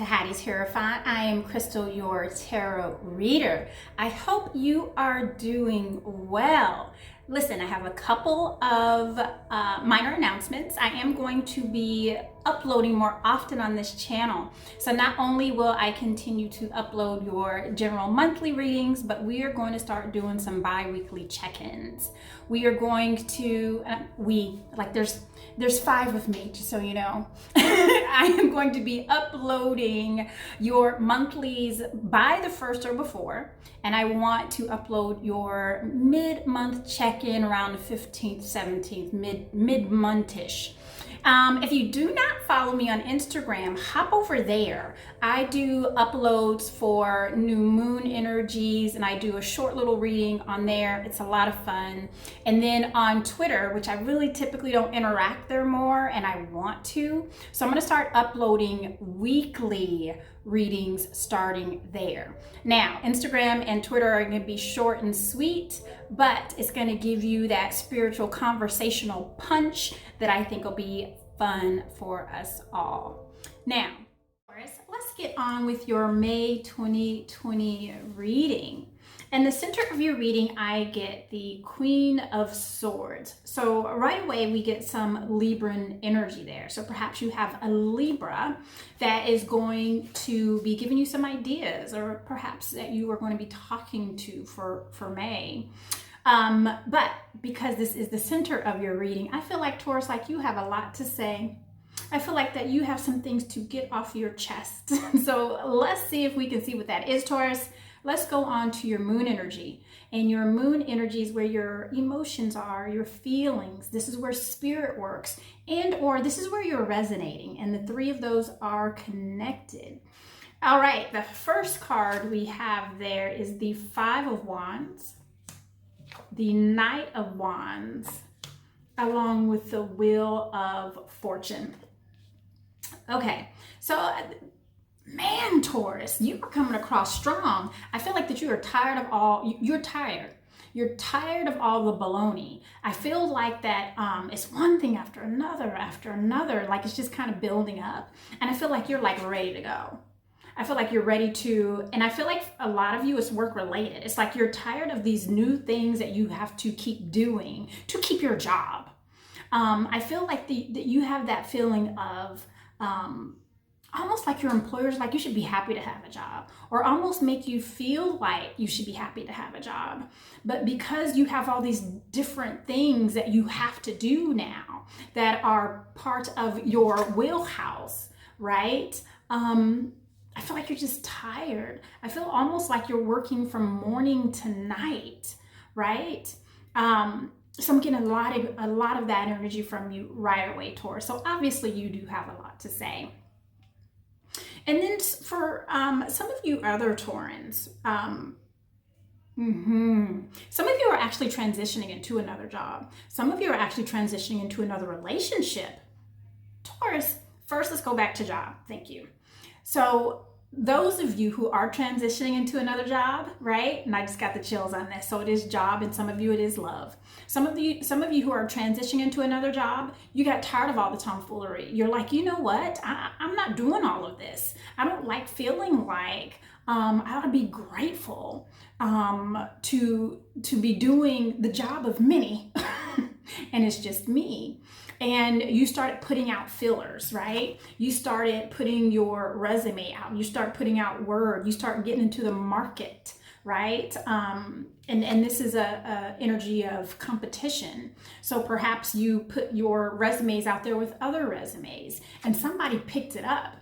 Hattis Hierophant. I am Crystal, your tarot reader. I hope you are doing well. Listen, I have a couple of minor announcements. I am going to be uploading more often on this channel. So not only will I continue to upload your general monthly readings, but we are going to start doing some bi-weekly check-ins. We are going to, there's 5 of me, just so you know. I am going to be uploading your monthlies by the 1st or before, and I want to upload your mid-month check-in around the 15th, 17th, mid-month-ish. If you do not follow me on Instagram, hop over there. I do uploads for new moon energies, and I do a short little reading on there. It's a lot of fun. And then on Twitter, which I really typically don't interact there more, and I want to. So I'm going to start uploading weekly readings starting there. Now, Instagram and Twitter are going to be short and sweet, but it's going to give you that spiritual conversational punch that I think will be fun for us all. Now, let's get on with your May 2020 reading. In the center of your reading, I get the Queen of Swords. So right away, we get some Libran energy there. So perhaps you have a Libra that is going to be giving you some ideas, or perhaps that you are going to be talking to for May. But because this is the center of your reading, I feel like, Taurus, like you have a lot to say. I feel like that you have some things to get off your chest. So let's see if we can see what that is, Taurus. Let's go on to your moon energy. And your moon energy is where your emotions are, your feelings. This is where spirit works, and or this is where you're resonating. And the 3 of those are connected. All right, the first card we have there is the 5 of Wands, the Knight of Wands, along with the Wheel of Fortune. Okay, so man, Taurus, you are coming across strong. I feel like that you are tired of all, you're tired. You're tired of all the baloney. I feel like that it's one thing after another, like it's just kind of building up. And I feel like you're like ready to go. I feel like you're ready to, and I feel like a lot of you is work related. It's like you're tired of these new things that you have to keep doing to keep your job. I feel like that you have that feeling of almost like your employer's like you should be happy to have a job, or almost make you feel like you should be happy to have a job. But because you have all these different things that you have to do now that are part of your wheelhouse, right? I feel like you're just tired. I feel almost like you're working from morning to night, right? So I'm getting a lot of that energy from you right away, Taurus. So obviously you do have a lot to say. And then for some of you other Taurans, some of you are actually transitioning into another job. Some of you are actually transitioning into another relationship. Taurus, first let's go back to job. Thank you. So those of you who are transitioning into another job, right? And I just got the chills on this. So it is job, and some of you it is love. Some of you who are transitioning into another job, you got tired of all the tomfoolery. You're like, you know what? I'm not doing all of this. I don't like feeling like I ought to be grateful to be doing the job of many, and it's just me. And you started putting out fillers, right? You started putting your resume out. You start putting out word. You start getting into the market, right? And this is a energy of competition. So perhaps you put your resumes out there with other resumes, and somebody picked it up.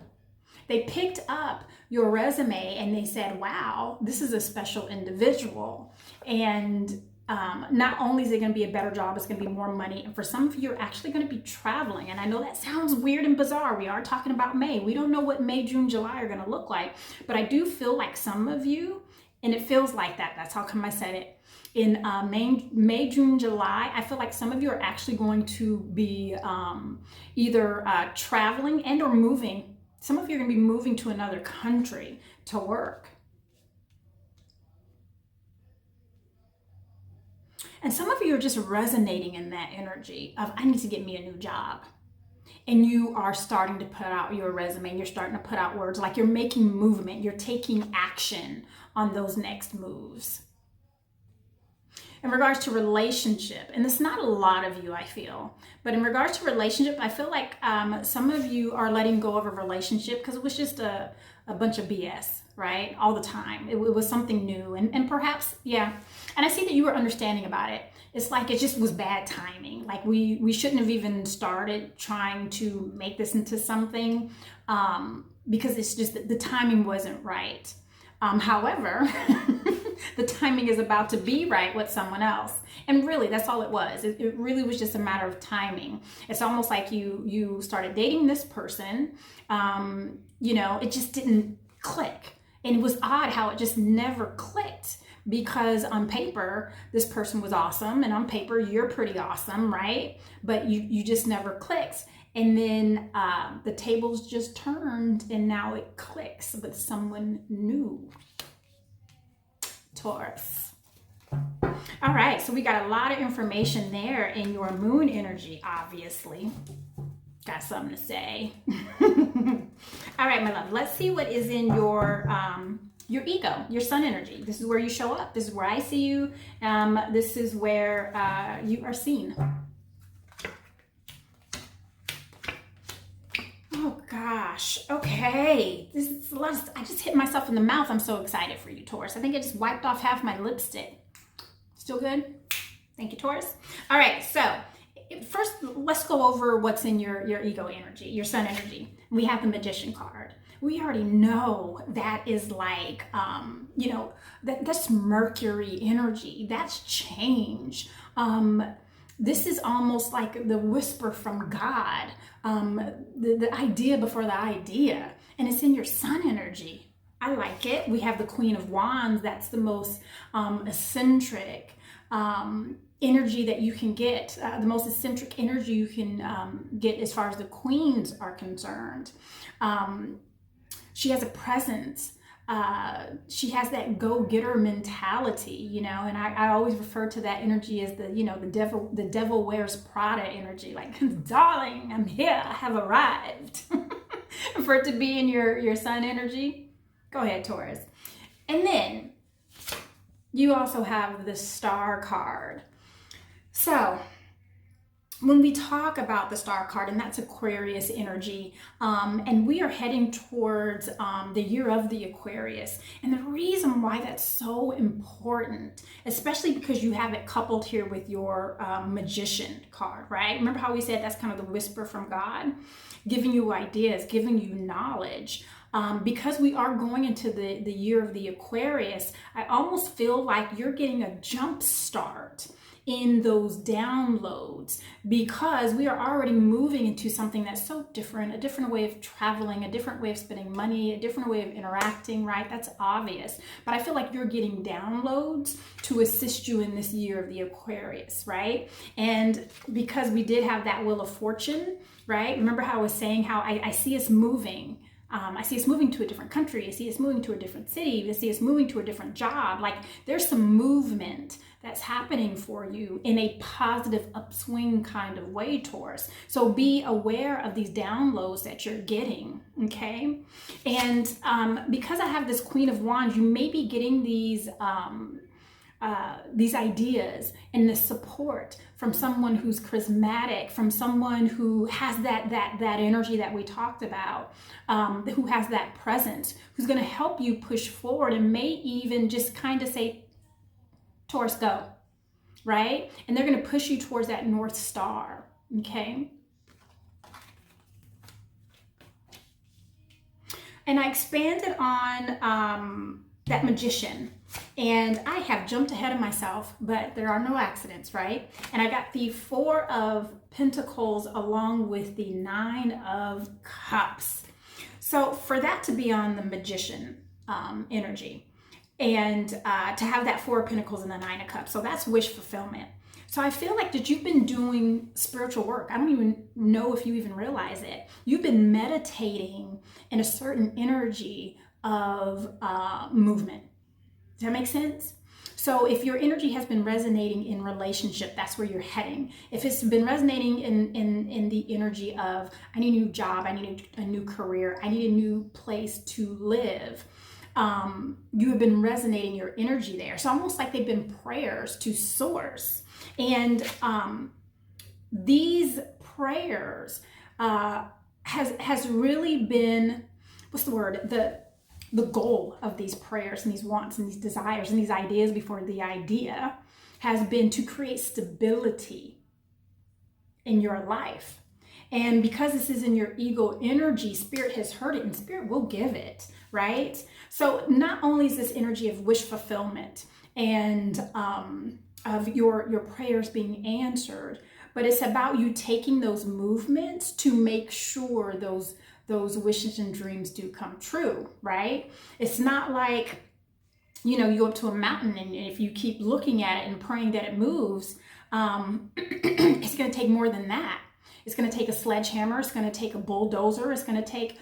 They picked up your resume and they said, wow, this is a special individual. And not only is it going to be a better job, it's going to be more money. And for some of you, you're actually going to be traveling. And I know that sounds weird and bizarre. We are talking about May. We don't know what May, June, July are going to look like. But I do feel like some of you, and it feels like that. That's how come I said it. In May, June, July, I feel like some of you are actually going to be either traveling and or moving. Some of you are going to be moving to another country to work. And some of you are just resonating in that energy of, I need to get me a new job. and you are starting to put out your resume, and you're starting to put out words, like you're making movement, you're taking action on those next moves. In regards to relationship, and it's not a lot of you, I feel, but in regards to relationship, I feel like some of you are letting go of a relationship because it was just a bunch of BS, right? All the time. It was something new, and perhaps, yeah. And I see that you were understanding about it. It's like it just was bad timing. Like we shouldn't have even started trying to make this into something because it's just the timing wasn't right. However, the timing is about to be right with someone else. And really, that's all it was. It really was just a matter of timing. It's almost like you started dating this person. It just didn't click. And it was odd how it just never clicked, because on paper, this person was awesome. And on paper, you're pretty awesome, right? But you just never clicked. And then the tables just turned, and now it clicks with someone new. Taurus. All right, so we got a lot of information there in your moon energy, obviously. Got something to say. All right, my love, let's see what is in your ego, your sun energy. This is where you show up. This is where I see you. This is where you are seen. Oh gosh, okay. This is a lot. I just hit myself in the mouth. I'm so excited for you, Taurus. I think I just wiped off half my lipstick. Still good? Thank you, Taurus. All right, so first let's go over what's in your ego energy, your sun energy. We have the Magician card. We already know that is like, that's Mercury energy. That's change. This is almost like the whisper from God, the idea before the idea, and it's in your sun energy. I like it. We have the Queen of Wands. That's the most eccentric energy that you can get, the most eccentric energy you can get as far as the queens are concerned. She has a presence. She has that go-getter mentality, and I always refer to that energy as the devil wears Prada energy, like, darling, I'm here, I have arrived. For it to be in your sun energy. Go ahead, Taurus. And then you also have the Star card. So when we talk about the Star card, and that's Aquarius energy, and we are heading towards the year of the Aquarius. And the reason why that's so important, especially because you have it coupled here with your Magician card, right? Remember how we said that's kind of the whisper from God, giving you ideas, giving you knowledge. Because we are going into the year of the Aquarius, I almost feel like you're getting a jump start in those downloads, because we are already moving into something that's so different, a different way of traveling, a different way of spending money, a different way of interacting, right? That's obvious. But I feel like you're getting downloads to assist you in this year of the Aquarius, right? And because we did have that Wheel of Fortune, right? Remember how I was saying how I see us moving. I see us moving to a different country. I see us moving to a different city. I see us moving to a different job. Like, there's some movement that's happening for you in a positive upswing kind of way, Taurus. So be aware of these downloads that you're getting, okay? And because I have this Queen of Wands, you may be getting these ideas and the support from someone who's charismatic, from someone who has that energy that we talked about, who has that presence, who's going to help you push forward, and may even just kind of say, Taurus, go, right? And they're going to push you towards that North Star, okay? And I expanded on that Magician. And I have jumped ahead of myself, but there are no accidents, right? And I got the 4 of Pentacles along with the 9 of Cups. So for that to be on the Magician energy, and to have that 4 of Pentacles and the 9 of Cups, so that's wish fulfillment. So I feel like that you've been doing spiritual work. I don't even know if you even realize it. You've been meditating in a certain energy of movement. Does that make sense? So if your energy has been resonating in relationship, that's where you're heading. If it's been resonating in the energy of, I need a new job, I need a new career, I need a new place to live, you have been resonating your energy there. So almost like they've been prayers to source. And these prayers has really been, what's the word? The goal of these prayers and these wants and these desires and these ideas before the idea has been to create stability in your life. And because this is in your ego energy, Spirit has heard it and Spirit will give it, right? So not only is this energy of wish fulfillment and of your prayers being answered, but it's about you taking those movements to make sure those wishes and dreams do come true, right? It's not like, you go up to a mountain and if you keep looking at it and praying that it moves, it's going to take more than that. It's going to take a sledgehammer. It's going to take a bulldozer. It's going to take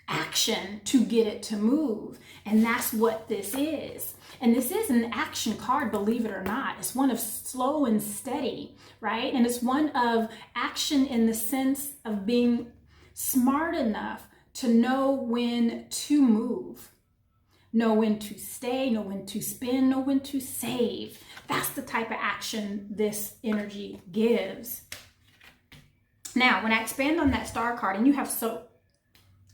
action to get it to move. And that's what this is. And this is an action card, believe it or not. It's one of slow and steady, right? And it's one of action in the sense of being smart enough to know when to move, know when to stay, know when to spin, know when to save. That's the type of action this energy gives. Now, when I expand on that star card, and you have so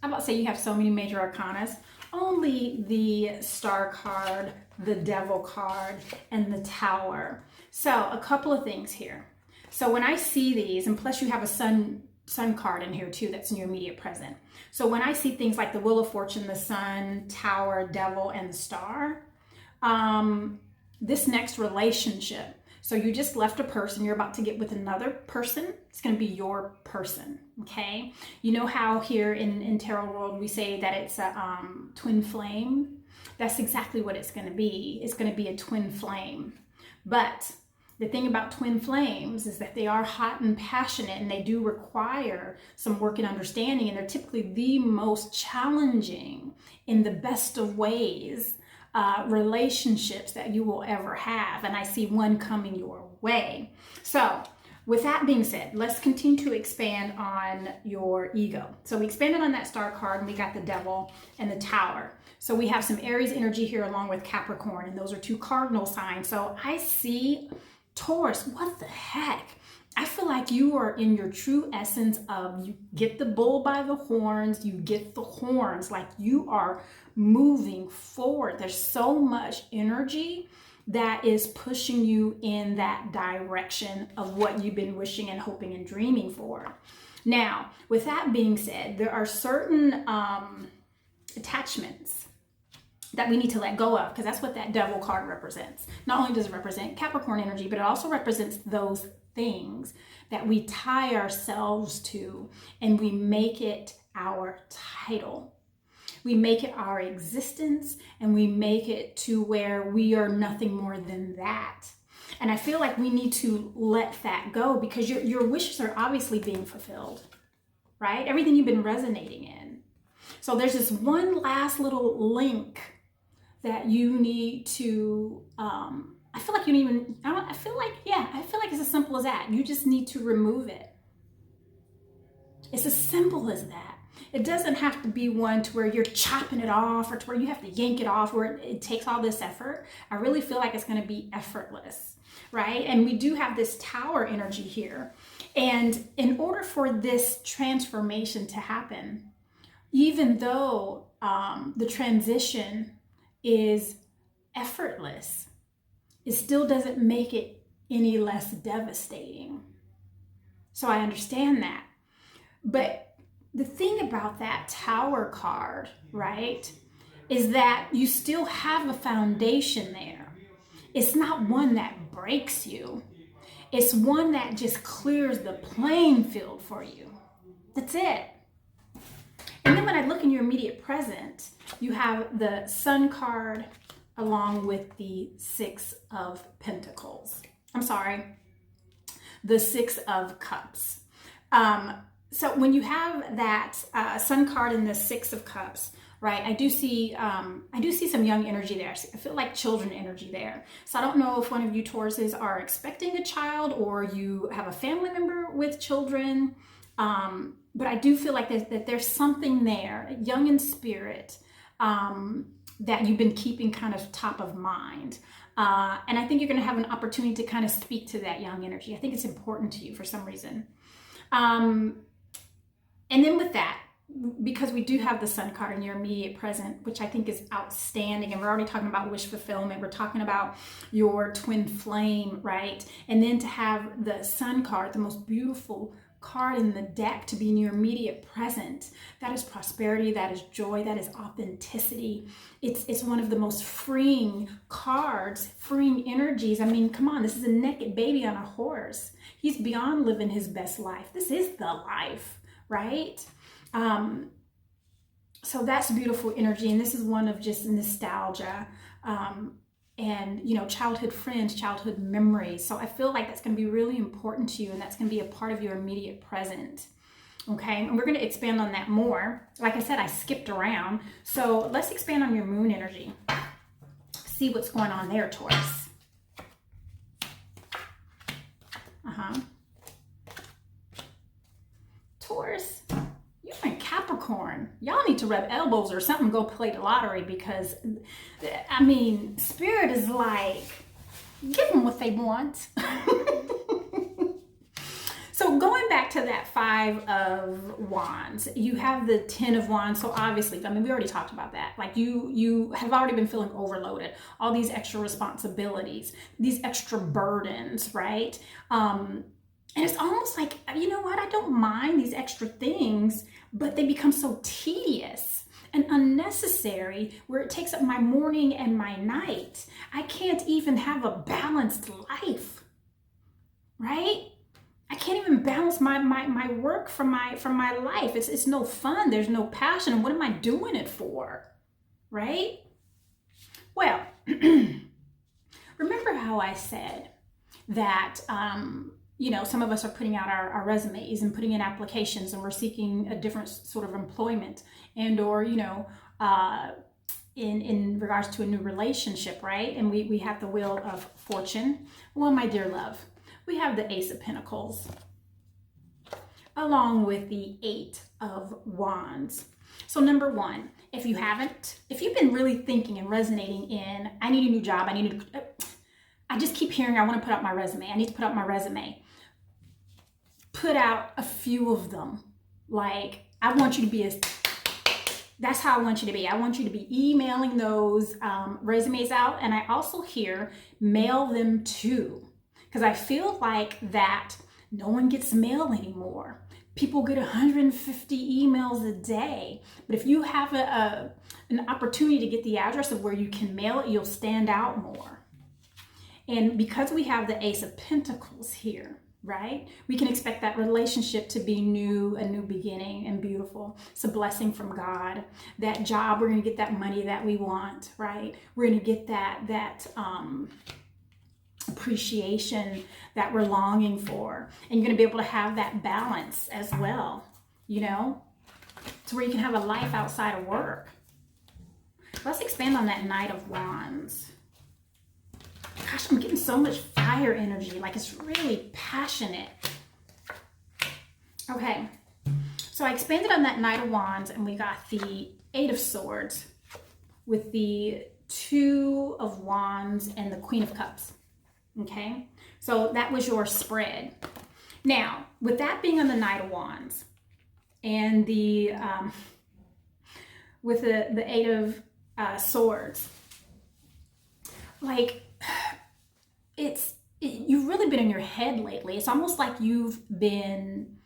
many major arcanas, only the star card, the devil card, and the tower. So a couple of things here. So when I see these, and plus you have a sun card in here too, that's in your immediate present. So when I see things like the Wheel of Fortune, the sun, tower, devil, and the star, this next relationship. So you just left a person, you're about to get with another person. It's going to be your person, okay? You know how here in tarot world we say that it's a twin flame? That's exactly what it's going to be. It's going to be a twin flame. But the thing about twin flames is that they are hot and passionate, and they do require some work and understanding, and they're typically the most challenging in the best of ways relationships that you will ever have. And I see one coming your way. So with that being said, let's continue to expand on your ego. So we expanded on that star card and we got the devil and the tower. So we have some Aries energy here along with Capricorn, and those are two cardinal signs. So I see Taurus. What the heck? I feel like you are in your true essence of, you get the bull by the horns, you get the horns, like you are moving forward. There's so much energy that is pushing you in that direction of what you've been wishing and hoping and dreaming for. Now, with that being said, there are certain attachments that we need to let go of, because that's what that devil card represents. Not only does it represent Capricorn energy, but it also represents those things that we tie ourselves to and we make it our title. We make it our existence, and we make it to where we are nothing more than that. And I feel like we need to let that go, because your wishes are obviously being fulfilled, right? Everything you've been resonating in. So there's this one last little link that you need to, I feel like it's as simple as that. You just need to remove it. It's as simple as that. It doesn't have to be one to where you're chopping it off, or to where you have to yank it off, where it takes all this effort. I really feel like it's going to be effortless, right? And we do have this tower energy here. And in order for this transformation to happen, even though the transition is effortless, it still doesn't make it any less devastating. So I understand that. But the thing about that tower card, right, is that you still have a foundation there. It's not one that breaks you. It's one that just clears the playing field for you. That's it. And then when I look in your immediate present, you have the Sun card along with the Six of Pentacles. The Six of Cups. So when you have that Sun card and the Six of Cups, right? I do see some young energy there. I feel like children energy there. So I don't know if one of you Tauruses are expecting a child or you have a family member with children. But I do feel like that there's something there, young in spirit, that you've been keeping kind of top of mind. And I think you're going to have an opportunity to kind of speak to that young energy. I think it's important to you for some reason. And then with that, because we do have the Sun card in your immediate present, which I think is outstanding, and we're already talking about wish fulfillment, we're talking about your twin flame, right? And then to have the Sun card, the most beautiful card in the deck, to be in your immediate present, that is prosperity, that is joy, that is authenticity. It's one of the most freeing cards, freeing energies. I mean, come on, this is a naked baby on a horse. He's beyond living his best life. This is the life, right? So that's beautiful energy, and this is one of just nostalgia, and childhood friends, childhood memories. So I feel like that's going to be really important to you, and that's going to be a part of your immediate present. Okay, and we're going to expand on that more. Like I said, I skipped around, so let's expand on your moon energy. See what's going on there, Taurus. Taurus, you and Capricorn, y'all need to rub elbows or something, go play the lottery, because I mean, Spirit is like, give them what they want. So going back to that 5 of Wands, you have the 10 of Wands. So obviously, I mean, we already talked about that. Like you have already been feeling overloaded, all these extra responsibilities, these extra burdens, right? And it's almost like, you know what? I don't mind these extra things, but they become so tedious and unnecessary where it takes up my morning and my night. I can't even have a balanced life, right? I can't even balance my work from my life. It's no fun. There's no passion. And what am I doing it for, right? Well, remember how I said that, some of us are putting out our resumes and putting in applications, and we're seeking a different sort of employment, and or, in regards to a new relationship, right? And we have the Wheel of Fortune. Well, my dear love, we have the Ace of Pentacles along with the 8 of Wands. So number one, if you've been really thinking and resonating in, I need a new job, I just keep hearing, I want to put out my resume, I need to put out my resume. Put out a few of them. Like, I want you to be that's how I want you to be. I want you to be emailing those resumes out. And I also hear mail them too. Because I feel like that no one gets mail anymore. People get 150 emails a day. But if you have an opportunity to get the address of where you can mail it, you'll stand out more. And because we have the Ace of Pentacles here, right? We can expect that relationship to be new, a new beginning, and beautiful. It's a blessing from God. That job, we're going to get that money that we want, right? We're going to get that appreciation that we're longing for. And you're going to be able to have that balance as well, to where you can have a life outside of work. Let's expand on that Knight of Wands. Gosh, I'm getting so much fire energy. Like, it's really passionate. Okay. So I expanded on that Knight of Wands, and we got the 8 of Swords with the 2 of Wands and the Queen of Cups. Okay. So that was your spread. Now, with that being on the Knight of Wands and the, with the 8 of Swords, like, you've really been in your head lately. It's almost like you've been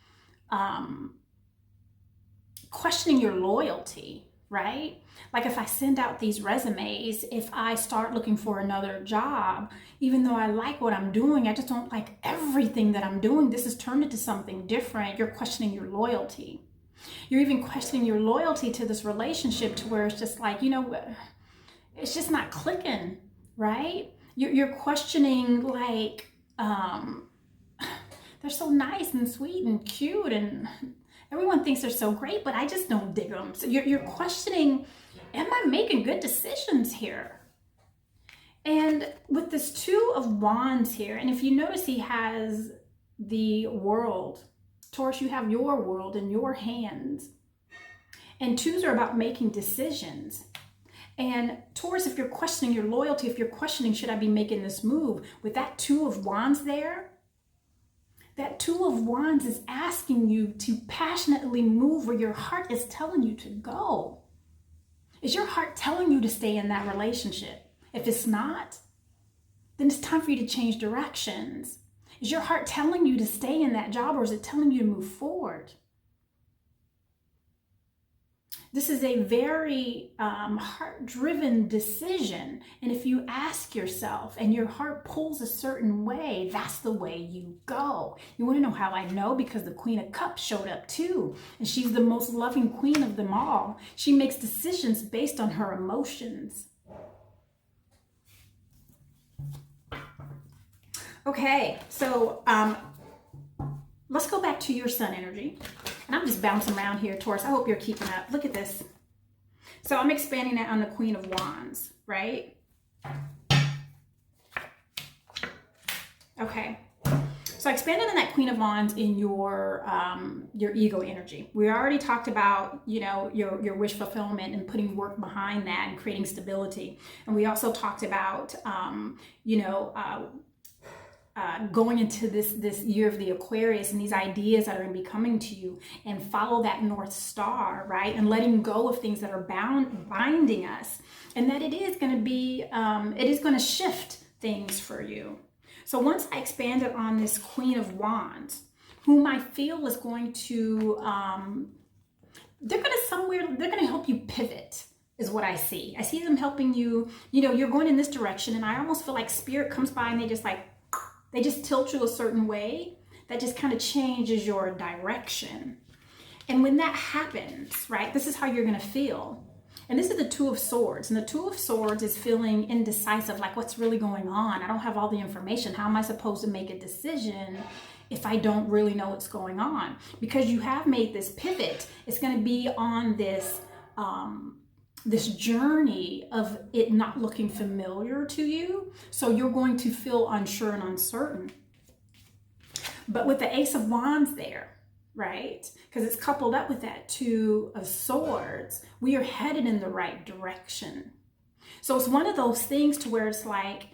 questioning your loyalty, right? Like, if I send out these resumes, if I start looking for another job, even though I like what I'm doing, I just don't like everything that I'm doing. This has turned into something different. You're questioning your loyalty. You're even questioning your loyalty to this relationship, to where it's just like, it's just not clicking, right? You're questioning, like, they're so nice and sweet and cute, and everyone thinks they're so great, but I just don't dig them. So you're questioning am I making good decisions here? And with this Two of Wands here, and if you notice he has the world, Taurus, you have your world in your hands. And twos are about making decisions. And Taurus, if you're questioning your loyalty, if you're questioning, should I be making this move? With that Two of Wands there, that Two of Wands is asking you to passionately move where your heart is telling you to go. Is your heart telling you to stay in that relationship? If it's not, then it's time for you to change directions. Is your heart telling you to stay in that job, or is it telling you to move forward? This is a very heart-driven decision. And if you ask yourself and your heart pulls a certain way, that's the way you go. You want to know how I know? Because the Queen of Cups showed up too. And she's the most loving queen of them all. She makes decisions based on her emotions. Okay, so let's go back to your sun energy. And I'm just bouncing around here, Taurus. I hope you're keeping up. Look at this. So I'm expanding that on the Queen of Wands, right? Okay. So I expanded on that Queen of Wands in your ego energy. We already talked about, you know, your wish fulfillment and putting work behind that and creating stability. And we also talked about, going into this year of the Aquarius and these ideas that are going to be coming to you, and follow that North Star, right? And letting go of things that are binding us, and that it is going to be, it is going to shift things for you. So once I expanded on this Queen of Wands, whom I feel is going to, they're going to help you pivot, is what I see. I see them helping you, you know, you're going in this direction, and I almost feel like Spirit comes by and they just tilt you a certain way that just kind of changes your direction. And when that happens, right, this is how you're going to feel. And this is the Two of Swords. And the Two of Swords is feeling indecisive, like what's really going on? I don't have all the information. How am I supposed to make a decision if I don't really know what's going on? Because you have made this pivot. It's going to be on this this journey of it not looking familiar to you. So you're going to feel unsure and uncertain. But with the Ace of Wands there, right? Because it's coupled up with that Two of Swords, we are headed in the right direction. So it's one of those things to where it's like,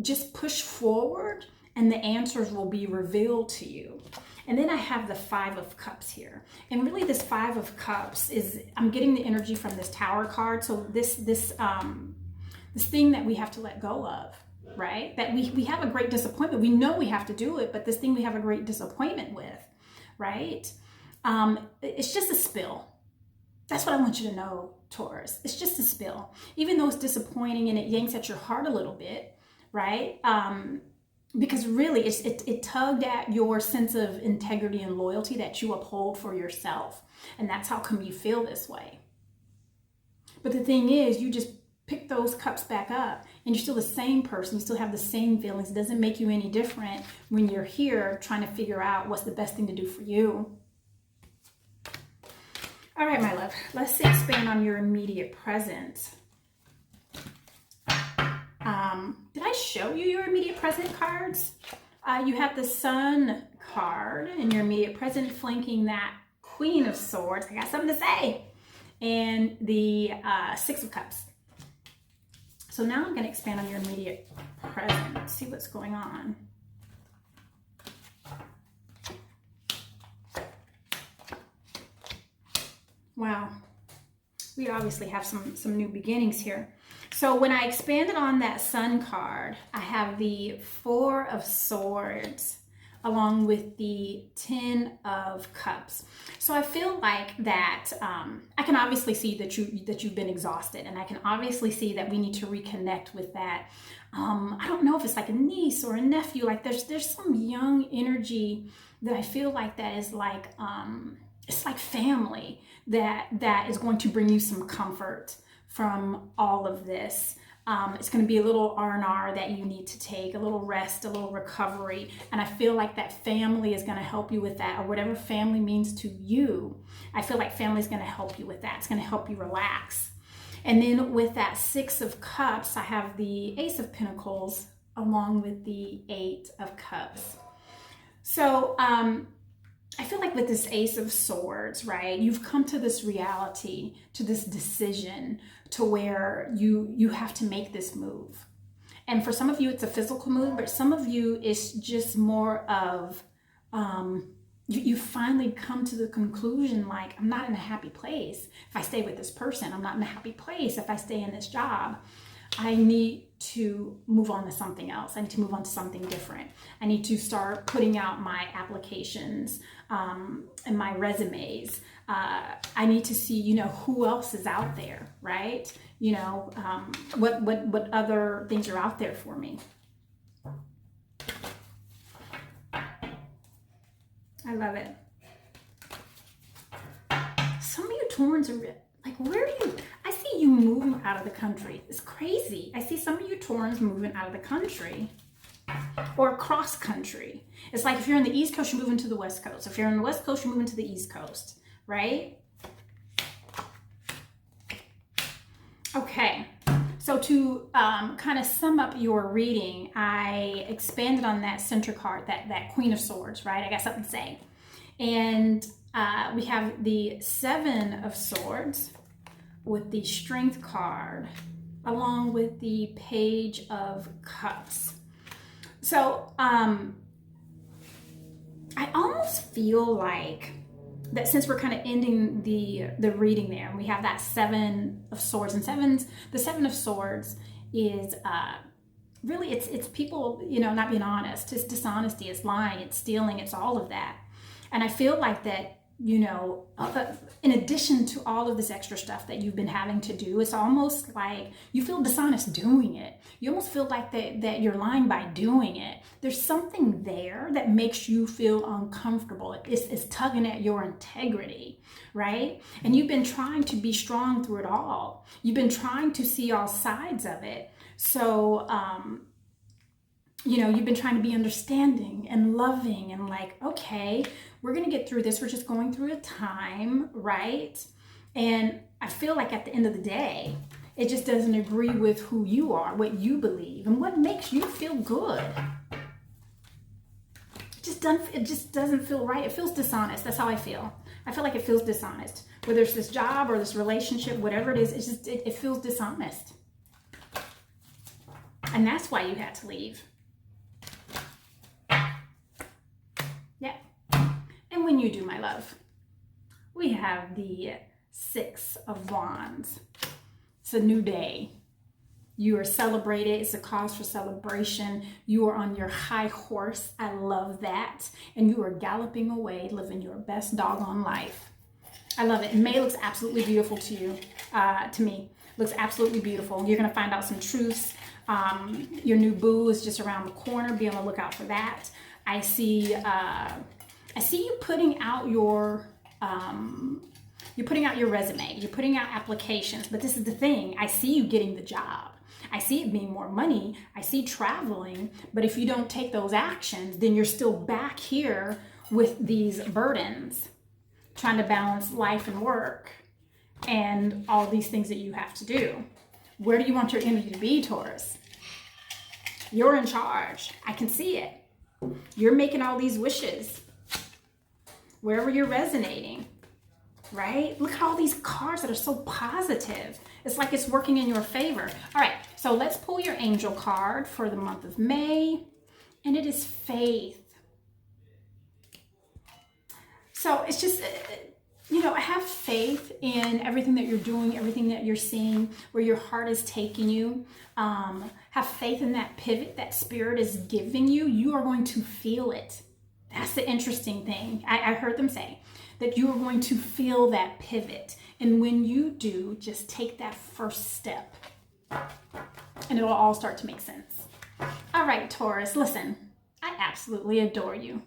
just push forward and the answers will be revealed to you. And then I have the Five of Cups here. And really this Five of Cups is, I'm getting the energy from this Tower card. So this thing that we have to let go of, right? That we have a great disappointment. We know we have to do it, but this thing we have a great disappointment with, right? It's just a spill. That's what I want you to know, Taurus. It's just a spill. Even though it's disappointing and it yanks at your heart a little bit, right? Because really it tugged at your sense of integrity and loyalty that you uphold for yourself. And that's how come you feel this way. But the thing is, you just pick those cups back up and you're still the same person. You still have the same feelings. It doesn't make you any different when you're here trying to figure out what's the best thing to do for you. All right, my love, let's expand on your immediate present. Did I show you your immediate present cards? You have the Sun card in your immediate present flanking that Queen of Swords. I got something to say. And the Six of Cups. So now I'm going to expand on your immediate present. See what's going on. Wow. We obviously have some new beginnings here. So when I expanded on that Sun card, I have the Four of Swords along with the Ten of Cups. So I feel like that I can obviously see that you've been exhausted, and I can obviously see that we need to reconnect with that. I don't know if it's like a niece or a nephew. Like there's some young energy that I feel like that is like it's like family that is going to bring you some comfort from all of this. It's going to be a little R&R that you need to take, a little rest, a little recovery. And I feel like that family is going to help you with that, or whatever family means to you. I feel like family is going to help you with that. It's going to help you relax. And then with that Six of Cups, I have the Ace of Pentacles along with the Eight of Cups. So I feel like with this Ace of Swords, right, you've come to this reality, to this decision, to where you have to make this move. And for some of you, it's a physical move, but some of you, it's just more of, you finally come to the conclusion, like, I'm not in a happy place if I stay with this person. I'm not in a happy place if I stay in this job. I need to move on to something else. I need to move on to something different. I need to start putting out my applications and my resumes. I need to see, you know, who else is out there, right? You know, what other things are out there for me. I love it. Some of you Taurans are like, where do you, I see you moving out of the country. It's crazy. I see some of you Taurans moving out of the country or cross country. It's like if you're in the East Coast, you're moving to the West Coast. If you're in the West Coast, you're moving to the East Coast, right? Okay. So to kind of sum up your reading, I expanded on that center card, that Queen of Swords, right? I got something to say. And we have the Seven of Swords with the Strength card, along with the Page of Cups. So I almost feel like that since we're kind of ending the reading there, and we have that Seven of Swords, and the Seven of Swords is really it's people, you know, not being honest. It's dishonesty, it's lying, it's stealing, it's all of that. And I feel like that, you know, in addition to all of this extra stuff that you've been having to do, it's almost like you feel dishonest doing it. You almost feel like that you're lying by doing it. There's something there that makes you feel uncomfortable. It's tugging at your integrity, right? And you've been trying to be strong through it all. You've been trying to see all sides of it. So, you know, you've been trying to be understanding and loving and like, okay, we're going to get through this. We're just going through a time, right? And I feel like at the end of the day, it just doesn't agree with who you are, what you believe, and what makes you feel good. It just doesn't feel right. It feels dishonest. That's how I feel. I feel like it feels dishonest. Whether it's this job or this relationship, whatever it is, it feels dishonest. And that's why you had to leave. Yeah. And when you do, my love, we have the Six of Wands. It's a new day. You are celebrated. It's a cause for celebration. You are on your high horse. I love that. And you are galloping away, living your best doggone life. I love it. May looks absolutely beautiful to you, to me. Looks absolutely beautiful. You're going to find out some truths. Your new boo is just around the corner. Be on the lookout for that. I see you putting out your resume. You're putting out applications. But this is the thing. I see you getting the job. I see it being more money. I see traveling. But if you don't take those actions, then you're still back here with these burdens, trying to balance life and work and all these things that you have to do. Where do you want your energy to be, Taurus? You're in charge. I can see it. You're making all these wishes. Wherever you're resonating, right? Look at all these cards that are so positive. It's like it's working in your favor. All right, so let's pull your angel card for the month of May, and it is faith. So it's just, you know, have faith in everything that you're doing, everything that you're seeing, where your heart is taking you. Have faith in that pivot that spirit is giving you. You are going to feel it. That's the interesting thing. I heard them say that you are going to feel that pivot. And when you do, just take that first step and it'll all start to make sense. All right, Taurus, listen, I absolutely adore you.